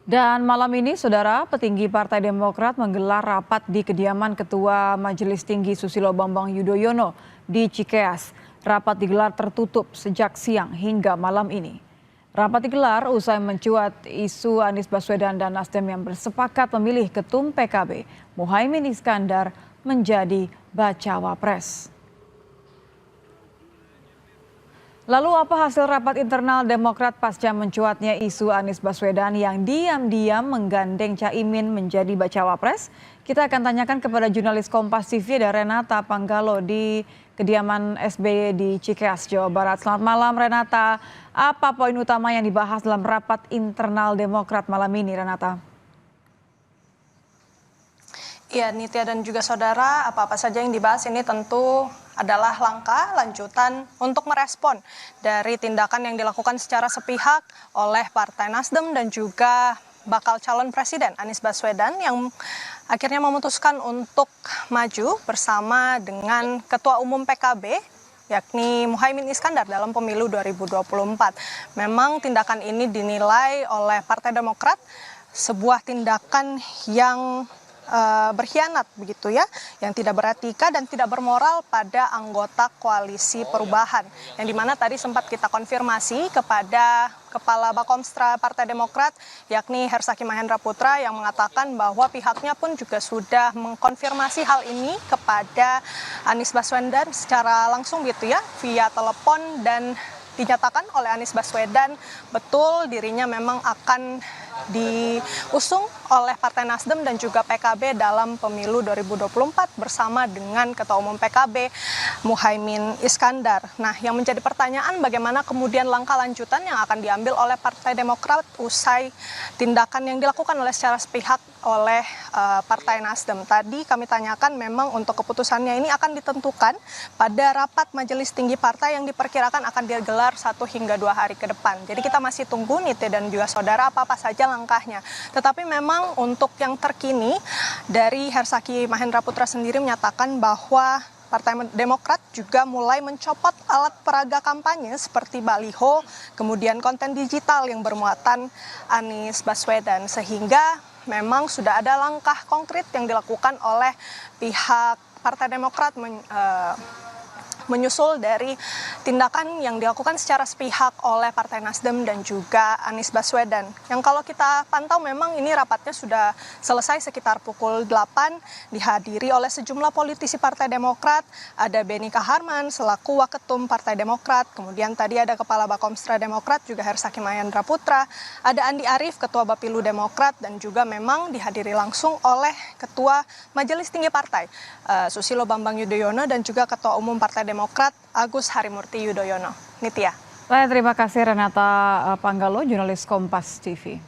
Dan malam ini, Saudara, petinggi Partai Demokrat menggelar rapat di kediaman Ketua Majelis Tinggi Susilo Bambang Yudhoyono di Cikeas. Rapat digelar tertutup sejak siang hingga malam ini. Rapat digelar usai mencuat isu Anies Baswedan dan Nasdem yang bersepakat memilih Ketum PKB, Muhaimin Iskandar, menjadi bacawa pres. Lalu apa hasil rapat internal Demokrat pasca mencuatnya isu Anies Baswedan yang diam-diam menggandeng Caimin menjadi bacawa pres? Kita akan tanyakan kepada jurnalis Kompas TV ada Renata Panggalo di kediaman SBY di Cikeas, Jawa Barat. Selamat malam Renata, apa poin utama yang dibahas dalam rapat internal Demokrat malam ini, Renata? Ya, Nitya dan juga saudara, apa-apa saja yang dibahas ini tentu adalah langkah lanjutan untuk merespon dari tindakan yang dilakukan secara sepihak oleh Partai Nasdem dan juga bakal calon presiden Anies Baswedan yang akhirnya memutuskan untuk maju bersama dengan Ketua Umum PKB yakni Muhaimin Iskandar dalam pemilu 2024. Memang tindakan ini dinilai oleh Partai Demokrat sebuah tindakan yang berkhianat begitu ya, yang tidak beretika dan tidak bermoral pada anggota koalisi perubahan, yang dimana tadi sempat kita konfirmasi kepada Kepala Bakomstra Partai Demokrat yakni Hersaki Mahendra Putra yang mengatakan bahwa pihaknya pun juga sudah mengkonfirmasi hal ini kepada Anies Baswedan secara langsung gitu ya, via telepon, dan dinyatakan oleh Anies Baswedan betul dirinya memang akan diusung oleh Partai Nasdem dan juga PKB dalam pemilu 2024 bersama dengan Ketua Umum PKB Muhaimin Iskandar. Nah, yang menjadi pertanyaan bagaimana kemudian langkah lanjutan yang akan diambil oleh Partai Demokrat usai tindakan yang dilakukan oleh secara sepihak oleh Partai Nasdem. Tadi kami tanyakan memang untuk keputusannya ini akan ditentukan pada rapat Majelis Tinggi Partai yang diperkirakan akan digelar 1 hingga 2 hari ke depan. Jadi kita masih tunggu Nite dan juga saudara apa-apa saja langkahnya. Tetapi memang untuk yang terkini dari Hersaki Mahendra Putra sendiri menyatakan bahwa Partai Demokrat juga mulai mencopot alat peraga kampanye seperti baliho, kemudian konten digital yang bermuatan Anies Baswedan, sehingga memang sudah ada langkah konkret yang dilakukan oleh pihak Partai Demokrat menyusul dari tindakan yang dilakukan secara sepihak oleh Partai Nasdem dan juga Anies Baswedan. Yang kalau kita pantau memang ini rapatnya sudah selesai sekitar pukul 8, dihadiri oleh sejumlah politisi Partai Demokrat, ada Benny Kaharman selaku Waketum Partai Demokrat, kemudian tadi ada Kepala Bakomstra Demokrat juga Hersaki Mahendra Putra, ada Andi Arief Ketua Bapilu Demokrat, dan juga memang dihadiri langsung oleh Ketua Majelis Tinggi Partai Susilo Bambang Yudhoyono dan juga Ketua Umum Partai Demokrat Agus Harimurti Yudhoyono. Nitya. Terima kasih Renata Panggalo, jurnalis Kompas TV.